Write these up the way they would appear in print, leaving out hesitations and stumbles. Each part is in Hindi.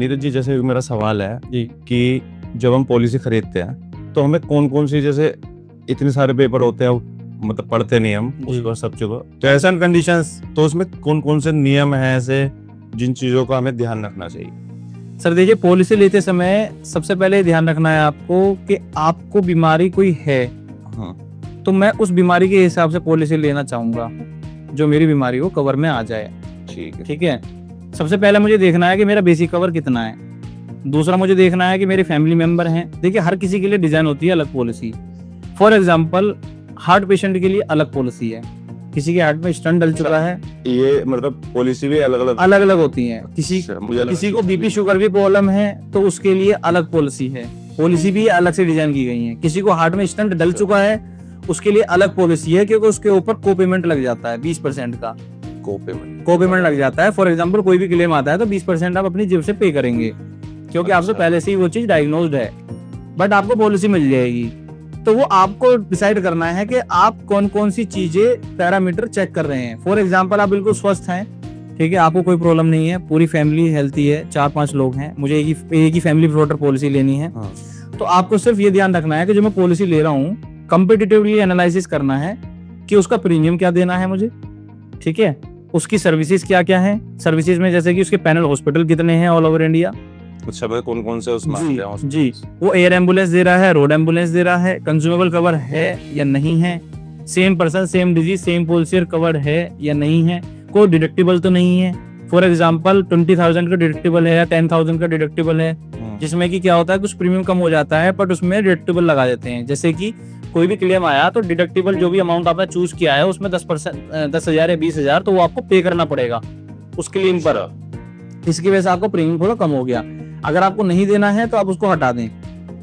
नीरज जी, जैसे मेरा सवाल है जी कि जब हम पॉलिसी खरीदते हैं तो हमें कौन कौन सी, जैसे इतने सारे पेपर होते हैं, मतलब पढ़ते नहीं हम उसको, सब चीजों को, टर्म्स एंड कंडीशंस, तो उसमें कौन कौन से नियम हैं ऐसे जिन चीजों का हमें ध्यान रखना चाहिए? सर, देखिए, पॉलिसी लेते समय सबसे पहले ध्यान रखना है आपको कि आपको बीमारी कोई है, हाँ, तो मैं उस बीमारी के हिसाब से पॉलिसी लेना चाहूंगा जो मेरी बीमारी को कवर में आ जाए। ठीक है। ठीक है, सबसे पहले मुझे देखना है कि मेरा बेसिक कवर कितना है। दूसरा मुझे देखना है कि मेरे फैमिली मेंबर हैं। देखिए, हर किसी के लिए डिजाइन होती है अलग policy. For example, heart patient के लिए अलग पॉलिसी है, किसी के हार्ट में स्टंट डल चुका है, ये मतलब पॉलिसी भी अलग अलग होती है। मुझे किसी को बीपी शुगर भी प्रॉब्लम है तो उसके लिए अलग पॉलिसी है, पॉलिसी भी अलग से डिजाइन की गई है। किसी को हार्ट में स्टंट डल चुका है उसके लिए अलग पॉलिसी है, क्योंकि उसके ऊपर को पेमेंट लग जाता है 20% का को पेमेंट लग जाता है। फॉर एग्जांपल, कोई भी क्लेम आता है तो 20% आप अपनी जेब से पे करेंगे, क्योंकि आपसे पहले से ही वो चीज डायग्नोस्ड है, बट आपको पॉलिसी मिल जाएगी। तो वो आपको डिसाइड करना है कि आप कौन कौन सी चीजें पैरामीटर चेक कर रहे हैं। फॉर एग्जांपल, आप बिल्कुल स्वस्थ हैं, ठीक है, आपको कोई प्रॉब्लम नहीं है, पूरी फैमिली हेल्थी है, 4-5 लोग हैं, मुझे एक ही फैमिली फ्लोटर पॉलिसी लेनी है। तो आपको सिर्फ ये ध्यान रखना है कि जो मैं पॉलिसी ले रहा हूँ, कंपेटिटिवली एनालिसिस करना है कि उसका प्रीमियम क्या देना है मुझे, ठीक है, उसकी सर्विसेज क्या क्या है। सर्विसेज में जैसे कि उसके पैनल हॉस्पिटल कितने हैं ऑल ओवर इंडिया, अच्छा, कौन कौन से उसमें आते हैं? जी, वो एयर एम्बुलेंस दे रहा है, रोड एम्बुलेंस दे रहा है, कंज्यूमेबल कवर है या नहीं है, same person same disease same policy cover है या नहीं है, कोई डिडक्टिबल तो नहीं है। फॉर एग्जांपल, 20,000 का डिडक्टिबल है या 10,000 का डिडक्टिबल है, जिसमें कि क्या होता है, कुछ प्रीमियम कम हो जाता है, बट उसमें डिडक्टिबल लगा देते हैं। जैसे कि कोई भी क्लेम आया तो डिडक्टिबल जो भी अमाउंट आपने चूज किया है उसमें 10,000 या 20,000 तो वो आपको पे करना पड़ेगा उस क्लेम पर। इसकी वजह से आपको प्रीमियम थोड़ा कम हो गया। अगर आपको नहीं देना है तो आप उसको हटा दें,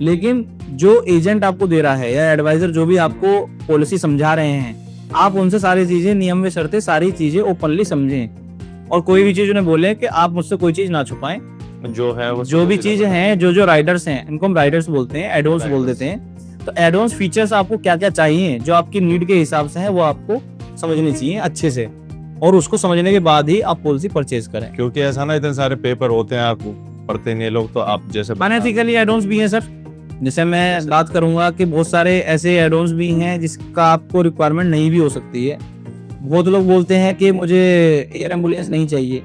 लेकिन जो एजेंट आपको दे रहा है या एडवाइजर जो भी आपको पॉलिसी समझा रहे हैं, आप उनसे सारी चीजें, नियम व शर्तें, सारी चीजें ओपनली समझें, और कोई भी चीज उन्हें बोले कि आप मुझसे कोई चीज ना छुपाएं। जो है वो जो भी चीजें हैं, जो राइडर्स हैं, इनको हम राइडर्स बोलते हैं, एडवांस बोल देते हैं, तो एडवांस फीचर्स आपको क्या क्या चाहिए जो आपकी नीड के हिसाब से है, वो आपको समझनी चाहिए अच्छे से, और उसको समझने के बाद ही आप पॉलिसी परचेज करें। क्योंकि ऐसा ना, इतने सारे पेपर होते हैं, आपको पढ़ते नहीं लोग, तो आप जैसे अनएथिकली एडवांस भी हैं सर। जैसे मैं बात करूंगा कि बहुत सारे ऐसे एडवांस भी हैं जिसका आपको रिक्वायरमेंट नहीं भी हो सकती है। बहुत लोग बोलते हैं कि मुझे एयर एम्बुलेंस नहीं चाहिए,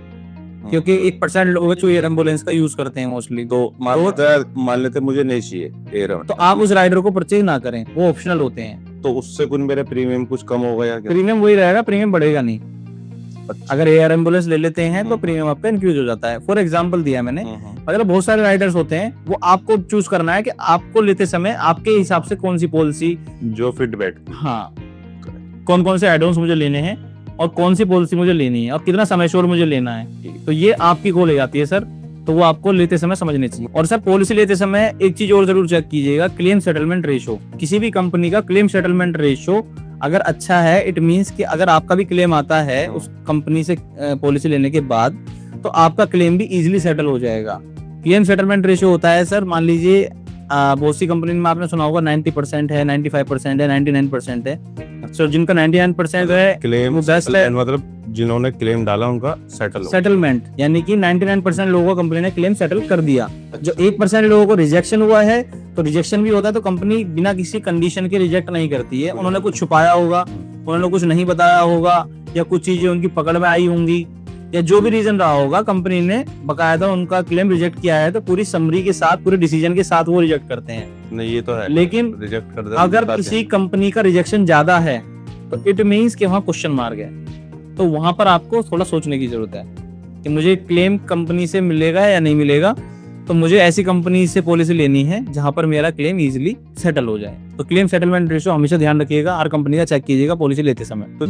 क्योंकि 1% लोग जो एयर एम्बुलेंस का यूज करते हैं मोस्टली, तो मान लेते मुझे नहीं चाहिए एयर, तो आप उस राइडर को परचेज ना करें, वो ऑप्शनल होते हैं। तो उससे कुछ मेरे प्रीमियम कुछ कम होगा या क्या? प्रीमियम वही रहेगा, प्रीमियम बढ़ेगा नहीं। अगर एयर एम्बुलेंस ले लेते हैं तो प्रीमियम आपका इंक्रीज हो जाता है। फॉर एग्जांपल दिया मैंने, मतलब बहुत सारे राइडर्स होते हैं, वो आपको चूज करना है कि आपको लेते समय आपके हिसाब से कौन सी पॉलिसी जो फिट बैठ, हाँ, कौन कौन से एडवांस मुझे लेने हैं और कौन सी पॉलिसी मुझे लेनी है और कितना समय श्योर मुझे लेना है, तो ये आपकी कॉल ले जाती है सर। तो वो आपको लेते समय समझनी चाहिए। और सर, पॉलिसी लेते समय एक चीज और जरूर चेक कीजिएगा, क्लेम सेटलमेंट रेशो। किसी भी कंपनी का क्लेम सेटलमेंट रेशो अगर अच्छा है, इट मींस कि अगर आपका भी क्लेम आता है उस कंपनी से पॉलिसी लेने के बाद, तो आपका क्लेम भी इजीली सेटल हो जाएगा। क्लेम सेटलमेंट रेशो होता है सर, मान लीजिए बहुत सी कंपनी में आपने सुना होगा 90% है, 95% है, 99% है। सो जिनका 99% है क्लेम, वो बेस्ट है, मतलब जिन्होंने क्लेम डाला उनका सेटलमेंट, यानी कि 99% लोगों को कंपनी ने क्लेम सेटल कर दिया। जो 1% लोगों को रिजेक्शन हुआ है, तो रिजेक्शन भी होता है तो कंपनी बिना किसी कंडीशन के रिजेक्ट नहीं करती है। उन्होंने कुछ छुपाया होगा, उन्होंने कुछ नहीं बताया होगा, या कुछ चीजें उनकी पकड़ में आई होंगी, या जो भी रीजन रहा होगा, कंपनी ने बकायदा उनका क्लेम रिजेक्ट किया है तो पूरी समरी के साथ, पूरे डिसीजन के साथ वो रिजेक्ट करते हैं। नहीं, ये तो है, लेकिन रिजेक्ट कर अगर किसी कंपनी का रिजेक्शन ज्यादा है तो इट मींस कि वहां क्वेश्चन मार्क है, तो वहां पर आपको थोड़ा सोचने की जरूरत है कि मुझे क्लेम कंपनी से मिलेगा या नहीं मिलेगा। तो मुझे ऐसी कंपनी से पॉलिसी लेनी है जहां पर मेरा क्लेम इजीली सेटल हो जाए। तो क्लेम सेटलमेंट रेशियो हमेशा ध्यान रखिएगा, हर कंपनी का चेक कीजिएगा पॉलिसी लेते समय। तो